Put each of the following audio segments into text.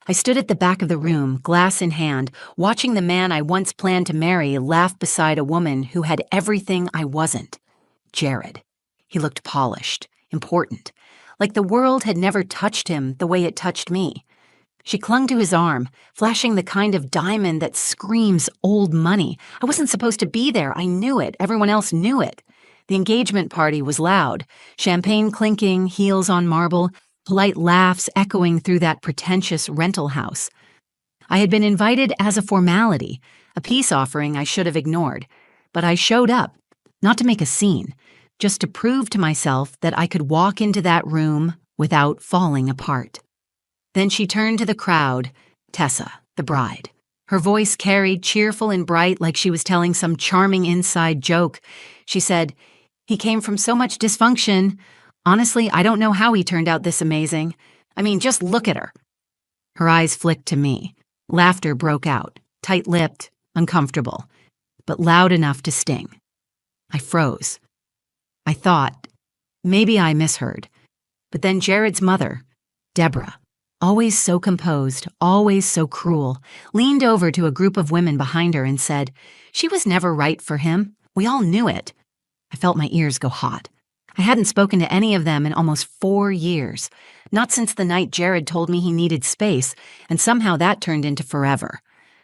I stood at the back of the room, glass in hand, watching the man I once planned to marry laugh beside a woman who had everything I wasn't. Jared. He looked polished, important, like the world had never touched him the way it touched me. She clung to his arm, flashing the kind of diamond that screams old money. I wasn't supposed to be there. I knew it. Everyone else knew it. The engagement party was loud, champagne clinking, heels on marble, polite laughs echoing through that pretentious rental house. I had been invited as a formality, a peace offering I should have ignored, but I showed up, not to make a scene, just to prove to myself that I could walk into that room without falling apart. Then she turned to the crowd, Tessa, the bride. Her voice carried cheerful and bright like she was telling some charming inside joke. She said, "He came from so much dysfunction. Honestly, I don't know how he turned out this amazing. I mean, just look at her." Her eyes flicked to me. Laughter broke out, tight-lipped, uncomfortable, but loud enough to sting. I froze. I thought, maybe I misheard. But then Jared's mother, Deborah, always so composed, always so cruel, leaned over to a group of women behind her and said, "She was never right for him. We all knew it." I felt my ears go hot. I hadn't spoken to any of them in almost 4 years, not since the night Jared told me he needed space, and somehow that turned into forever.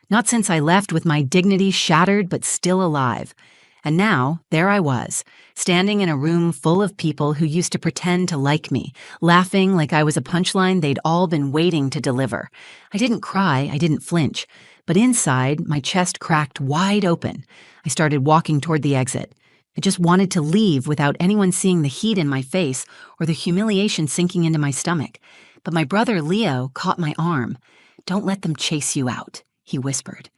Not since I left with my dignity shattered but still alive. And now, there I was, standing in a room full of people who used to pretend to like me, laughing like I was a punchline they'd all been waiting to deliver. I didn't cry, I didn't flinch, but inside, my chest cracked wide open. I started walking toward the exit. I just wanted to leave without anyone seeing the heat in my face or the humiliation sinking into my stomach. But my brother Leo caught my arm. "Don't let them chase you out," he whispered.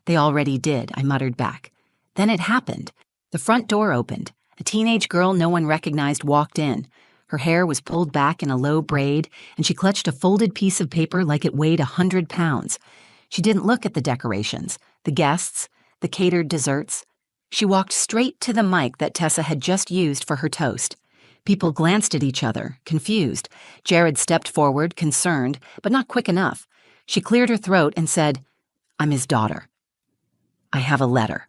"They already did," I muttered back. Then it happened. The front door opened. A teenage girl no one recognized walked in. Her hair was pulled back in a low braid, and she clutched a folded piece of paper like it weighed 100 pounds. She didn't look at the decorations, the guests, the catered desserts. She walked straight to the mic that Tessa had just used for her toast. People glanced at each other, confused. Jared stepped forward, concerned, but not quick enough. She cleared her throat and said, "I'm his daughter. I have a letter."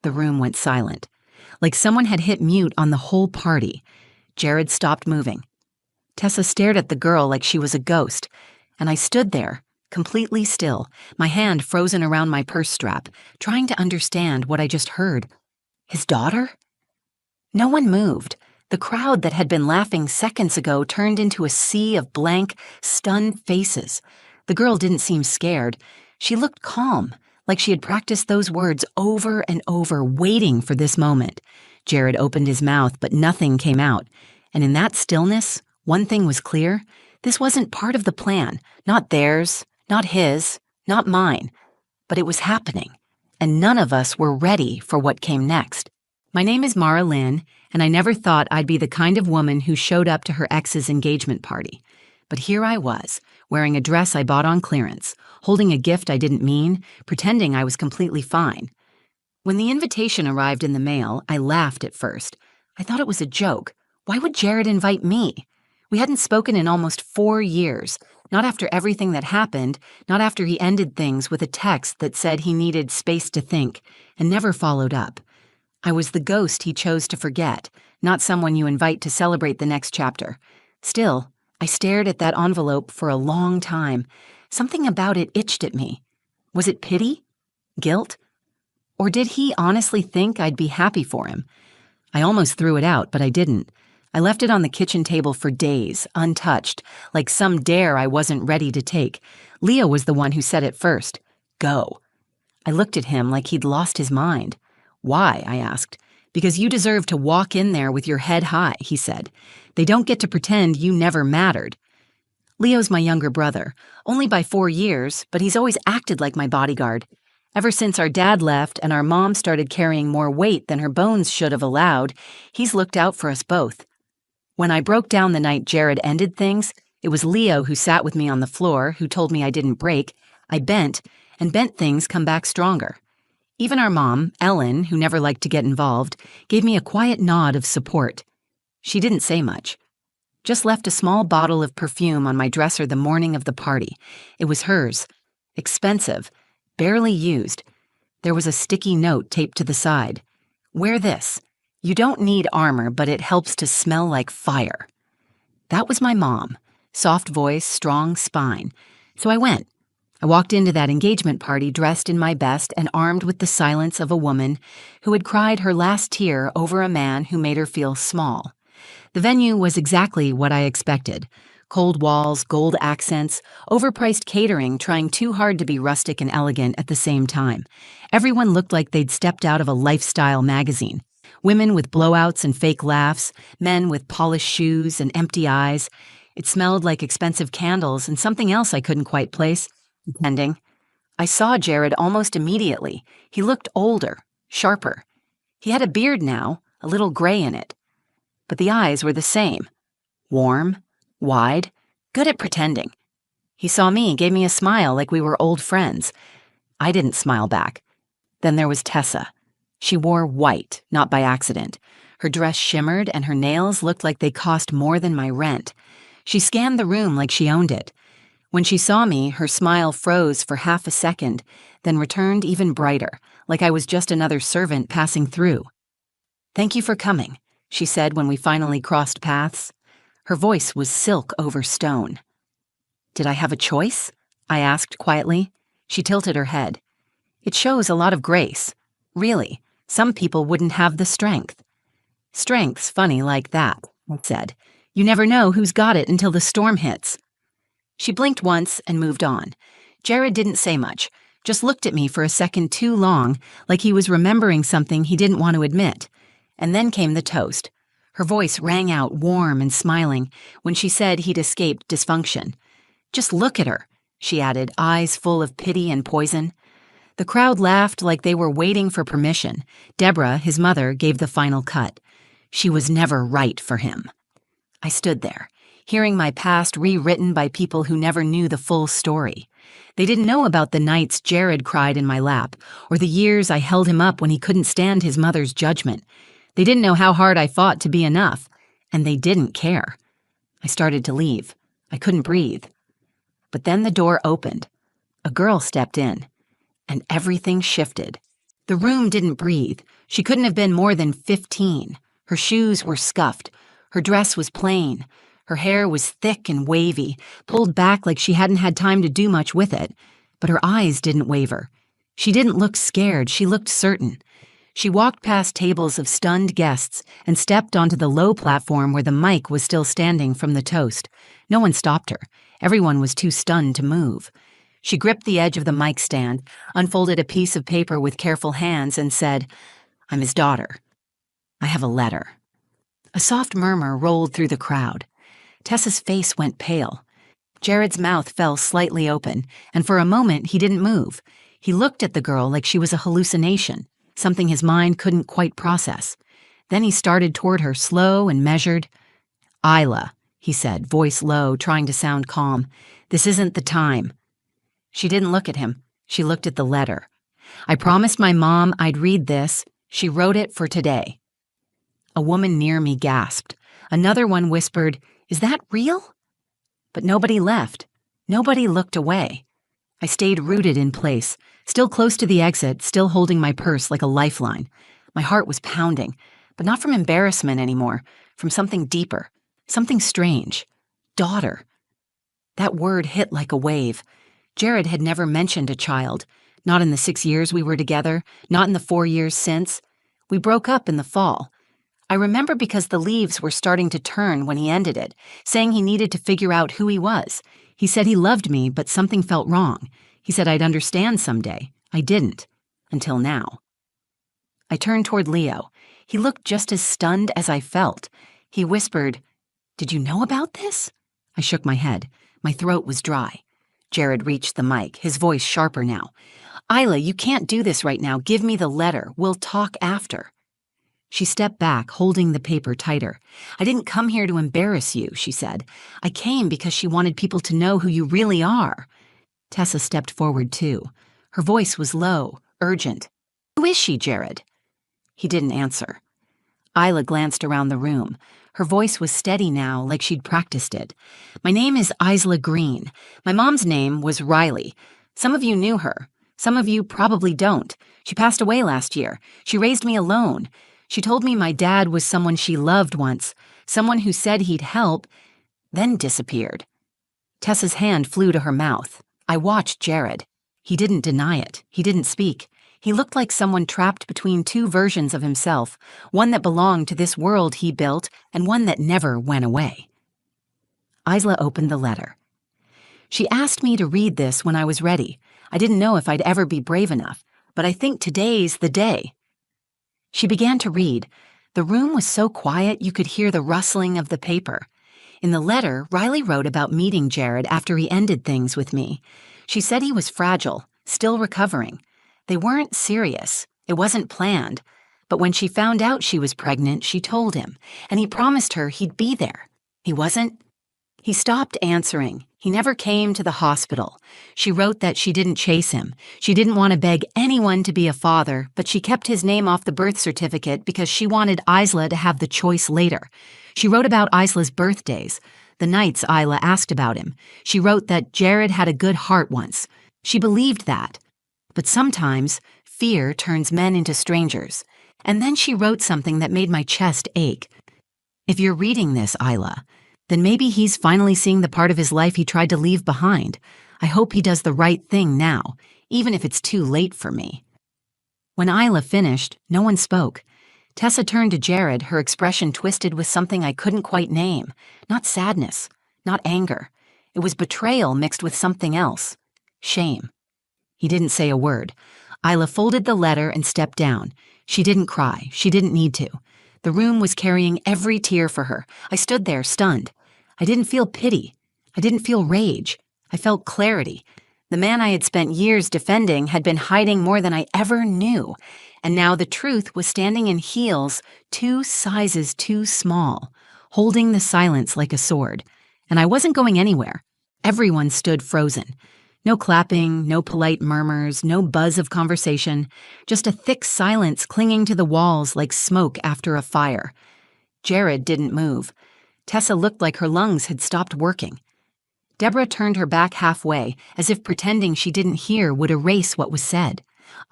The room went silent, like someone had hit mute on the whole party. Jared stopped moving. Tessa stared at the girl like she was a ghost, and I stood there, completely still, my hand frozen around my purse strap, trying to understand what I just heard. His daughter? No one moved. The crowd that had been laughing seconds ago turned into a sea of blank, stunned faces. The girl didn't seem scared. She looked calm, like she had practiced those words over and over, waiting for this moment. Jared opened his mouth, but nothing came out. And in that stillness, one thing was clear. This wasn't part of the plan, not theirs, not his, not mine. But it was happening, and none of us were ready for what came next. My name is Mara Lynn, and I never thought I'd be the kind of woman who showed up to her ex's engagement party. But here I was, wearing a dress I bought on clearance, holding a gift I didn't mean, pretending I was completely fine. When the invitation arrived in the mail, I laughed at first. I thought it was a joke. Why would Jared invite me? We hadn't spoken in almost 4 years. Not after everything that happened, not after he ended things with a text that said he needed space to think, and never followed up. I was the ghost he chose to forget, not someone you invite to celebrate the next chapter. Still, I stared at that envelope for a long time. Something about it itched at me. Was it pity? Guilt? Or did he honestly think I'd be happy for him? I almost threw it out, but I didn't. I left it on the kitchen table for days, untouched, like some dare I wasn't ready to take. Leo was the one who said it first. Go. I looked at him like he'd lost his mind. Why? I asked. Because you deserve to walk in there with your head high, he said. They don't get to pretend you never mattered. Leo's my younger brother, only by 4 years, but he's always acted like my bodyguard. Ever since our dad left and our mom started carrying more weight than her bones should have allowed, he's looked out for us both. When I broke down the night Jared ended things, it was Leo who sat with me on the floor, who told me I didn't break. I bent, and bent things come back stronger. Even our mom, Ellen, who never liked to get involved, gave me a quiet nod of support. She didn't say much. Just left a small bottle of perfume on my dresser the morning of the party. It was hers. Expensive. Barely used. There was a sticky note taped to the side. Wear this. You don't need armor, but it helps to smell like fire. That was my mom. Soft voice, strong spine. So I went. I walked into that engagement party dressed in my best and armed with the silence of a woman who had cried her last tear over a man who made her feel small. The venue was exactly what I expected. Cold walls, gold accents, overpriced catering trying too hard to be rustic and elegant at the same time. Everyone looked like they'd stepped out of a lifestyle magazine. Women with blowouts and fake laughs, men with polished shoes and empty eyes. It smelled like expensive candles and something else I couldn't quite place. Depending. I saw Jared almost immediately. He looked older, sharper. He had a beard now, a little gray in it. But the eyes were the same. Warm, wide, good at pretending. He saw me, gave me a smile like we were old friends. I didn't smile back. Then there was Tessa. She wore white, not by accident. Her dress shimmered and her nails looked like they cost more than my rent. She scanned the room like she owned it. When she saw me, her smile froze for half a second, then returned even brighter, like I was just another servant passing through. "Thank you for coming," she said when we finally crossed paths. Her voice was silk over stone. "Did I have a choice?" I asked quietly. She tilted her head. "It shows a lot of grace. Really, some people wouldn't have the strength." "Strength's funny like that," I said. "You never know who's got it until the storm hits." She blinked once and moved on. Jared didn't say much, just looked at me for a second too long, like he was remembering something he didn't want to admit. And then came the toast. Her voice rang out warm and smiling when she said he'd escaped dysfunction. "Just look at her," she added, eyes full of pity and poison. The crowd laughed like they were waiting for permission. Deborah, his mother, gave the final cut. She was never right for him. I stood there, hearing my past rewritten by people who never knew the full story. They didn't know about the nights Jared cried in my lap, or the years I held him up when he couldn't stand his mother's judgment. They didn't know how hard I fought to be enough, and they didn't care. I started to leave. I couldn't breathe. But then the door opened. A girl stepped in, and everything shifted. The room didn't breathe. She couldn't have been more than 15. Her shoes were scuffed. Her dress was plain. Her hair was thick and wavy, pulled back like she hadn't had time to do much with it. But her eyes didn't waver. She didn't look scared. She looked certain. She walked past tables of stunned guests and stepped onto the low platform where the mic was still standing from the toast. No one stopped her. Everyone was too stunned to move. She gripped the edge of the mic stand, unfolded a piece of paper with careful hands, and said, "I'm his daughter. I have a letter." A soft murmur rolled through the crowd. Tessa's face went pale. Jared's mouth fell slightly open, and for a moment he didn't move. He looked at the girl like she was a hallucination, something his mind couldn't quite process. Then he started toward her, slow and measured. "Isla," he said, voice low, trying to sound calm. "This isn't the time." She didn't look at him. She looked at the letter. "I promised my mom I'd read this. She wrote it for today." A woman near me gasped. Another one whispered, "Is that real?" But nobody left. Nobody looked away. I stayed rooted in place, still close to the exit, still holding my purse like a lifeline. My heart was pounding, but not from embarrassment anymore, from something deeper, something strange. Daughter. That word hit like a wave. Jared had never mentioned a child, not in the 6 years we were together, not in the 4 years since. We broke up in the fall. I remember because the leaves were starting to turn when he ended it, saying he needed to figure out who he was. He said he loved me, but something felt wrong. He said I'd understand someday. I didn't. Until now. I turned toward Leo. He looked just as stunned as I felt. He whispered, "Did you know about this?" I shook my head. My throat was dry. Jared reached the mic, his voice sharper now. "Isla, you can't do this right now. Give me the letter. We'll talk after." She stepped back, holding the paper tighter. "I didn't come here to embarrass you," she said. "I came because she wanted people to know who you really are." Tessa stepped forward, too. Her voice was low, urgent. "Who is she, Jared?" He didn't answer. Isla glanced around the room. Her voice was steady now, like she'd practiced it. "My name is Isla Green. My mom's name was Riley. Some of you knew her. Some of you probably don't. She passed away last year. She raised me alone. She told me my dad was someone she loved once, someone who said he'd help, then disappeared." Tessa's hand flew to her mouth. I watched Jared. He didn't deny it. He didn't speak. He looked like someone trapped between two versions of himself, one that belonged to this world he built and one that never went away. Isla opened the letter. "She asked me to read this when I was ready. I didn't know if I'd ever be brave enough, but I think today's the day." She began to read. The room was so quiet you could hear the rustling of the paper. In the letter, Riley wrote about meeting Jared after he ended things with me. She said he was fragile, still recovering. They weren't serious. It wasn't planned. But when she found out she was pregnant, she told him, and he promised her he'd be there. He wasn't. He stopped answering. He never came to the hospital. She wrote that she didn't chase him. She didn't want to beg anyone to be a father, but she kept his name off the birth certificate because she wanted Isla to have the choice later. She wrote about Isla's birthdays, the nights Isla asked about him. She wrote that Jared had a good heart once. She believed that. But sometimes, fear turns men into strangers. And then she wrote something that made my chest ache. "If you're reading this, Isla, then maybe he's finally seeing the part of his life he tried to leave behind. I hope he does the right thing now, even if it's too late for me." When Isla finished, no one spoke. Tessa turned to Jared, her expression twisted with something I couldn't quite name. Not sadness, not anger. It was betrayal mixed with something else. Shame. He didn't say a word. Isla folded the letter and stepped down. She didn't cry. She didn't need to. The room was carrying every tear for her. I stood there, stunned. I didn't feel pity. I didn't feel rage. I felt clarity. The man I had spent years defending had been hiding more than I ever knew, and now the truth was standing in heels 2 sizes too small, holding the silence like a sword. And I wasn't going anywhere. Everyone stood frozen. No clapping, no polite murmurs, no buzz of conversation, just a thick silence clinging to the walls like smoke after a fire. Jared didn't move. Tessa looked like her lungs had stopped working. Deborah turned her back halfway, as if pretending she didn't hear would erase what was said.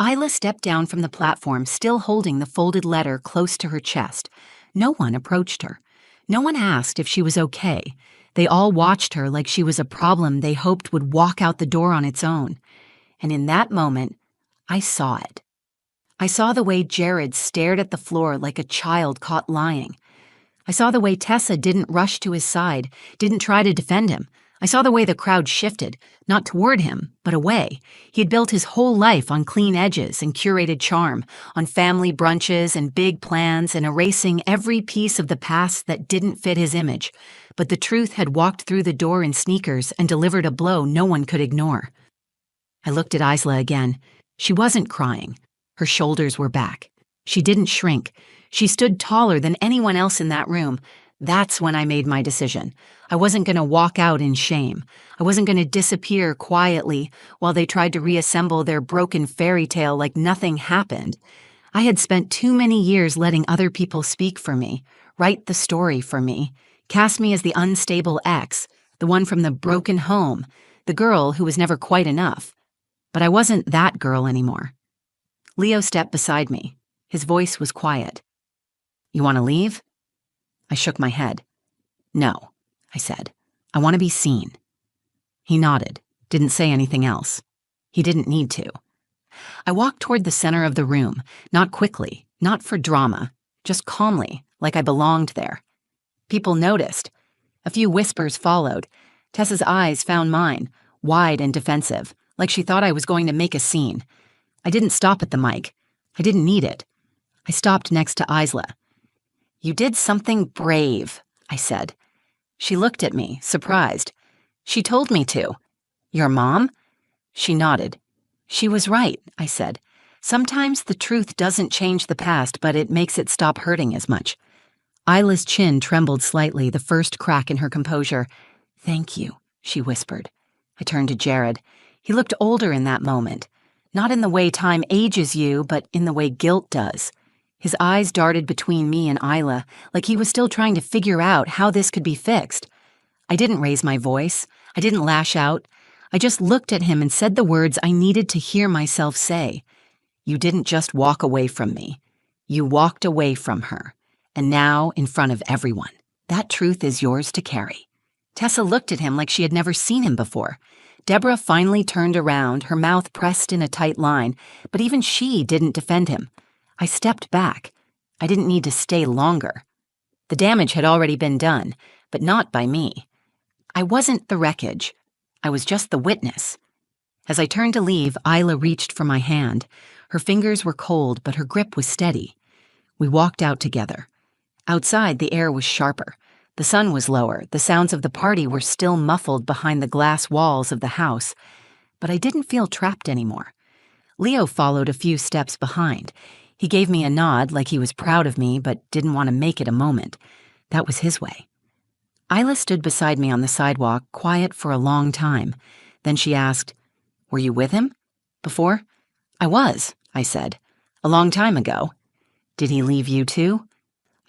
Isla stepped down from the platform, still holding the folded letter close to her chest. No one approached her. No one asked if she was okay. They all watched her like she was a problem they hoped would walk out the door on its own. And in that moment, I saw it. I saw the way Jared stared at the floor like a child caught lying. I saw the way Tessa didn't rush to his side, didn't try to defend him. I saw the way the crowd shifted, not toward him, but away. He had built his whole life on clean edges and curated charm, on family brunches and big plans and erasing every piece of the past that didn't fit his image. But the truth had walked through the door in sneakers and delivered a blow no one could ignore. I looked at Isla again. She wasn't crying. Her shoulders were back. She didn't shrink. She stood taller than anyone else in that room. That's when I made my decision. I wasn't going to walk out in shame. I wasn't going to disappear quietly while they tried to reassemble their broken fairy tale like nothing happened. I had spent too many years letting other people speak for me, write the story for me, cast me as the unstable ex, the one from the broken home, the girl who was never quite enough. But I wasn't that girl anymore. Leo stepped beside me. His voice was quiet. "You want to leave?" I shook my head. "No," I said. "I want to be seen." He nodded, didn't say anything else. He didn't need to. I walked toward the center of the room, not quickly, not for drama, just calmly, like I belonged there. People noticed. A few whispers followed. Tessa's eyes found mine, wide and defensive, like she thought I was going to make a scene. I didn't stop at the mic. I didn't need it. I stopped next to Isla. "You did something brave," I said. She looked at me, surprised. "She told me to." "Your mom?" She nodded. "She was right," I said. "Sometimes the truth doesn't change the past, but it makes it stop hurting as much." Isla's chin trembled slightly, the first crack in her composure. "Thank you," she whispered. I turned to Jared. He looked older in that moment. Not in the way time ages you, but in the way guilt does. His eyes darted between me and Isla, like he was still trying to figure out how this could be fixed. I didn't raise my voice. I didn't lash out. I just looked at him and said the words I needed to hear myself say. You didn't just walk away from me. You walked away from her. And now, in front of everyone, that truth is yours to carry. Tessa looked at him like she had never seen him before. Deborah finally turned around, her mouth pressed in a tight line, but even she didn't defend him. I stepped back. I didn't need to stay longer. The damage had already been done, but not by me. I wasn't the wreckage. I was just the witness. As I turned to leave, Isla reached for my hand. Her fingers were cold, but her grip was steady. We walked out together. Outside, the air was sharper. The sun was lower. The sounds of the party were still muffled behind the glass walls of the house. But I didn't feel trapped anymore. Leo followed a few steps behind. He gave me a nod like he was proud of me, but didn't want to make it a moment. That was his way. Isla stood beside me on the sidewalk, quiet for a long time. Then she asked, "Were you with him? Before?" "I was," I said. "A long time ago." "Did he leave you too?"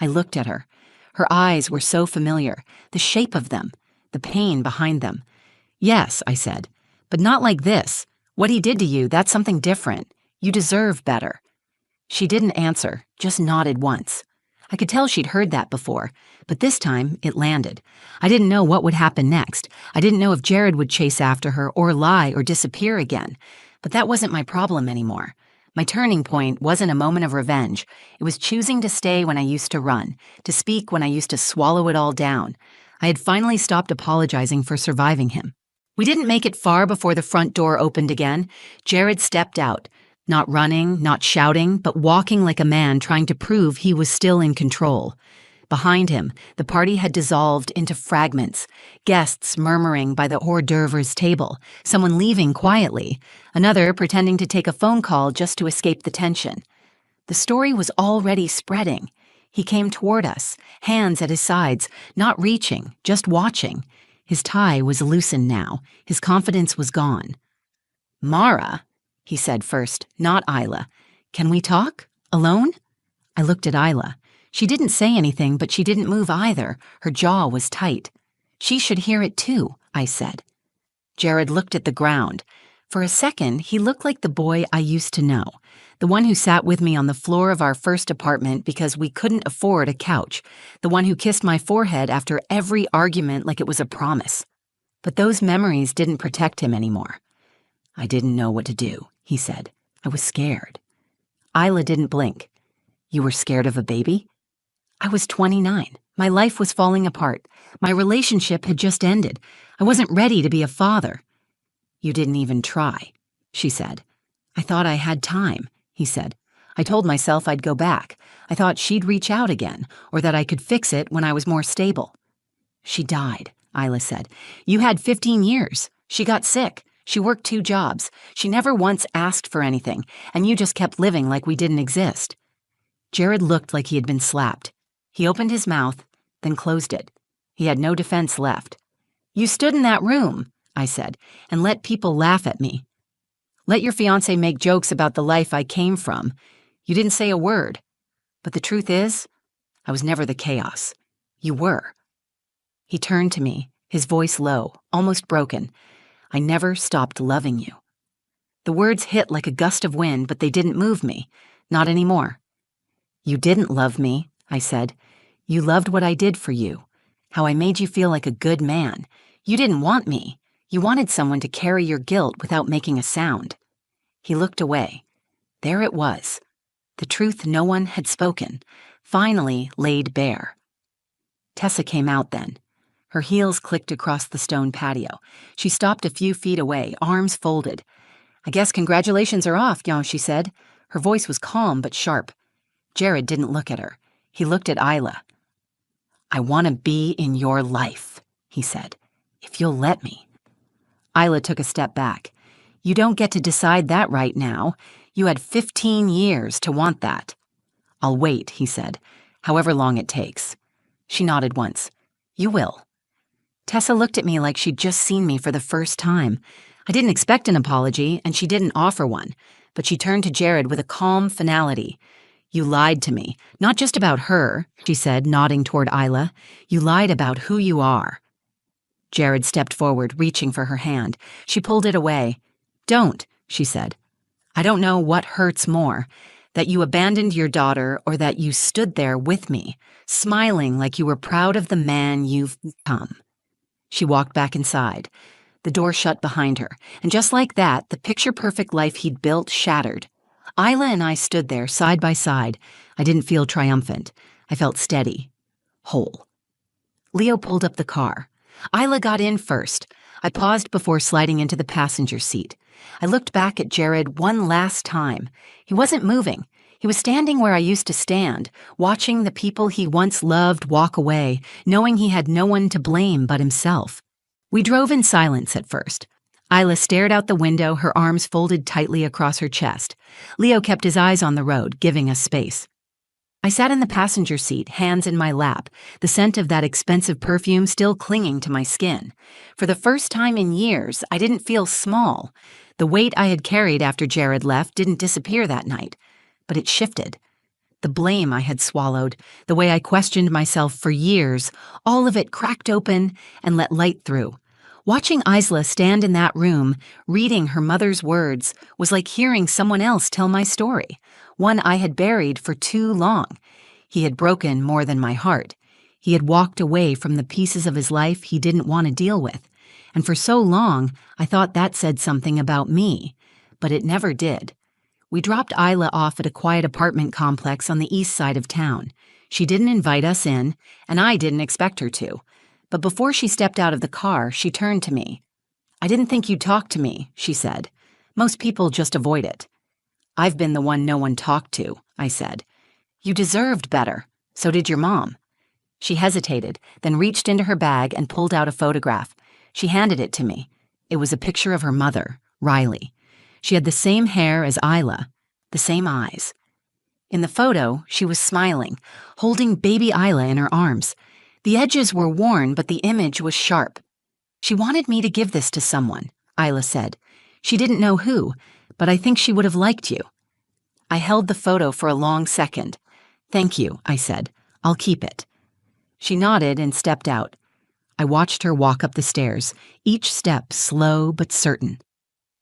I looked at her. Her eyes were so familiar, the shape of them, the pain behind them. "Yes," I said, "but not like this. What he did to you, that's something different. You deserve better." She didn't answer, just nodded once. I could tell she'd heard that before, but this time it landed. I didn't know what would happen next. I didn't know if Jared would chase after her or lie or disappear again. But that wasn't my problem anymore. My turning point wasn't a moment of revenge. It was choosing to stay when I used to run, to speak when I used to swallow it all down. I had finally stopped apologizing for surviving him. We didn't make it far before the front door opened again. Jared stepped out, not running, not shouting, but walking like a man trying to prove he was still in control. Behind him, the party had dissolved into fragments, guests murmuring by the hors d'oeuvres table, someone leaving quietly, another pretending to take a phone call just to escape the tension. The story was already spreading. He came toward us, hands at his sides, not reaching, just watching. His tie was loosened now. His confidence was gone. "Mara," he said first, not Isla. "Can we talk? Alone?" I looked at Isla. She didn't say anything, but she didn't move either. Her jaw was tight. "She should hear it too," I said. Jared looked at the ground. For a second, he looked like the boy I used to know, the one who sat with me on the floor of our first apartment because we couldn't afford a couch, the one who kissed my forehead after every argument like it was a promise. But those memories didn't protect him anymore. "I didn't know what to do," he said. "I was scared." Isla didn't blink. "You were scared of a baby?" I was 29. My life was falling apart. My relationship had just ended. I wasn't ready to be a father. "You didn't even try," she said. "I thought I had time," he said. "I told myself I'd go back. I thought she'd reach out again, or that I could fix it when I was more stable." "She died," Isla said. "You had 15 years. She got sick. She worked 2 jobs. She never once asked for anything, and you just kept living like we didn't exist." Jared looked like he had been slapped. He opened his mouth, then closed it. He had no defense left. "You stood in that room," I said, "and let people laugh at me. Let your fiancé make jokes about the life I came from. You didn't say a word. But the truth is, I was never the chaos. You were." He turned to me, his voice low, almost broken. "I never stopped loving you." The words hit like a gust of wind, but they didn't move me. Not anymore. "You didn't love me," I said. "You loved what I did for you, how I made you feel like a good man. You didn't want me. You wanted someone to carry your guilt without making a sound." He looked away. There it was. The truth no one had spoken, finally laid bare. Tessa came out then. Her heels clicked across the stone patio. She stopped a few feet away, arms folded. "I guess congratulations are off, she said. Her voice was calm but sharp. Jared didn't look at her. He looked at Isla. "I want to be in your life," he said, "if you'll let me." Isla took a step back. "You don't get to decide that right now. You had 15 years to want that." "I'll wait," he said, "however long it takes." She nodded once. "You will." Tessa looked at me like she'd just seen me for the first time. I didn't expect an apology, and she didn't offer one, but she turned to Jared with a calm finality. You lied to me, not just about her, she said, nodding toward Isla. You lied about who you are. Jared stepped forward, reaching for her hand. She pulled it away. Don't, she said. I don't know what hurts more, that you abandoned your daughter or that you stood there with me, smiling like you were proud of the man you've become. She walked back inside. The door shut behind her, and just like that, the picture-perfect life he'd built shattered. Isla and I stood there, side by side. I didn't feel triumphant. I felt steady, whole. Leo pulled up the car. Isla got in first. I paused before sliding into the passenger seat. I looked back at Jared one last time. He wasn't moving. He was standing where I used to stand, watching the people he once loved walk away, knowing he had no one to blame but himself. We drove in silence at first. Isla stared out the window, her arms folded tightly across her chest. Leo kept his eyes on the road, giving us space. I sat in the passenger seat, hands in my lap, the scent of that expensive perfume still clinging to my skin. For the first time in years, I didn't feel small. The weight I had carried after Jared left didn't disappear that night, but it shifted. The blame I had swallowed, the way I questioned myself for years, all of it cracked open and let light through. Watching Isla stand in that room, reading her mother's words, was like hearing someone else tell my story, one I had buried for too long. He had broken more than my heart. He had walked away from the pieces of his life he didn't want to deal with. And for so long, I thought that said something about me, but it never did. We dropped Isla off at a quiet apartment complex on the east side of town. She didn't invite us in, and I didn't expect her to. But before she stepped out of the car, she turned to me. I didn't think you'd talk to me, she said. Most people just avoid it. I've been the one no one talked to, I said. You deserved better. So did your mom. She hesitated, then reached into her bag and pulled out a photograph. She handed it to me. It was a picture of her mother, Riley. She had the same hair as Isla, the same eyes. In the photo, she was smiling, holding baby Isla in her arms. The edges were worn, but the image was sharp. She wanted me to give this to someone, Isla said. She didn't know who, but I think she would have liked you. I held the photo for a long second. Thank you, I said. I'll keep it. She nodded and stepped out. I watched her walk up the stairs, each step slow but certain.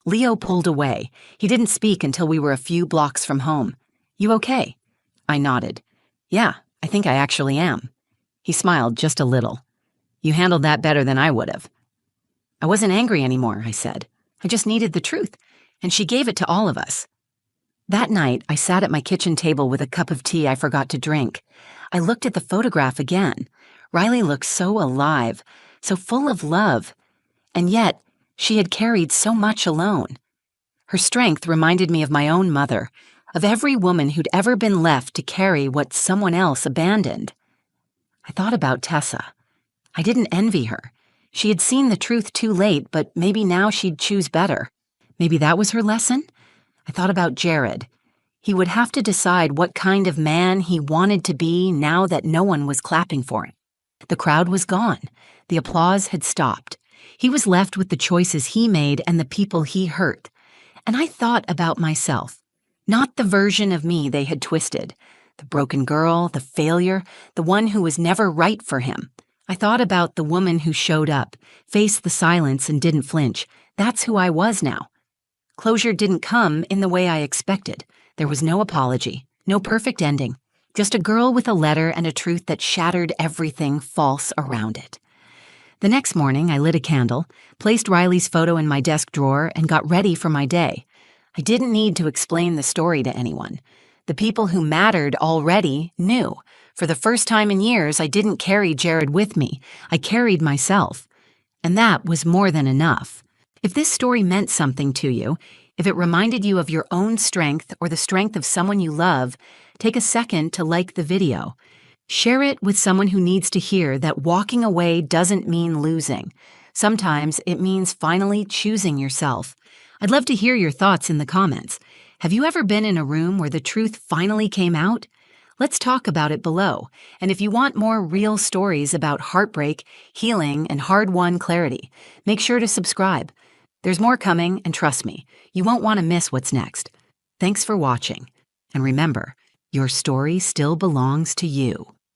Leo pulled away. He didn't speak until we were a few blocks from home. You okay? I nodded. Yeah, I think I actually am. He smiled just a little. You handled that better than I would have. I wasn't angry anymore, I said. I just needed the truth, and she gave it to all of us. That night, I sat at my kitchen table with a cup of tea I forgot to drink. I looked at the photograph again. Riley looked so alive, so full of love, and yet she had carried so much alone. Her strength reminded me of my own mother, of every woman who'd ever been left to carry what someone else abandoned. I thought about Tessa. I didn't envy her. She had seen the truth too late, but maybe now she'd choose better. Maybe that was her lesson? I thought about Jared. He would have to decide what kind of man he wanted to be now that no one was clapping for him. The crowd was gone. The applause had stopped. He was left with the choices he made and the people he hurt. And I thought about myself. Not the version of me they had twisted. The broken girl, the failure, the one who was never right for him. I thought about the woman who showed up, faced the silence and didn't flinch. That's who I was now. Closure didn't come in the way I expected. There was no apology, no perfect ending. Just a girl with a letter and a truth that shattered everything false around it. The next morning, I lit a candle, placed Riley's photo in my desk drawer, and got ready for my day. I didn't need to explain the story to anyone. The people who mattered already knew. For the first time in years, I didn't carry Jared with me. I carried myself. And that was more than enough. If this story meant something to you, if it reminded you of your own strength or the strength of someone you love, take a second to like the video. Share it with someone who needs to hear that walking away doesn't mean losing. Sometimes it means finally choosing yourself. I'd love to hear your thoughts in the comments. Have you ever been in a room where the truth finally came out? Let's talk about it below. And if you want more real stories about heartbreak, healing, and hard-won clarity, make sure to subscribe. There's more coming, and trust me, you won't want to miss what's next. Thanks for watching. And remember, Your story still belongs to you.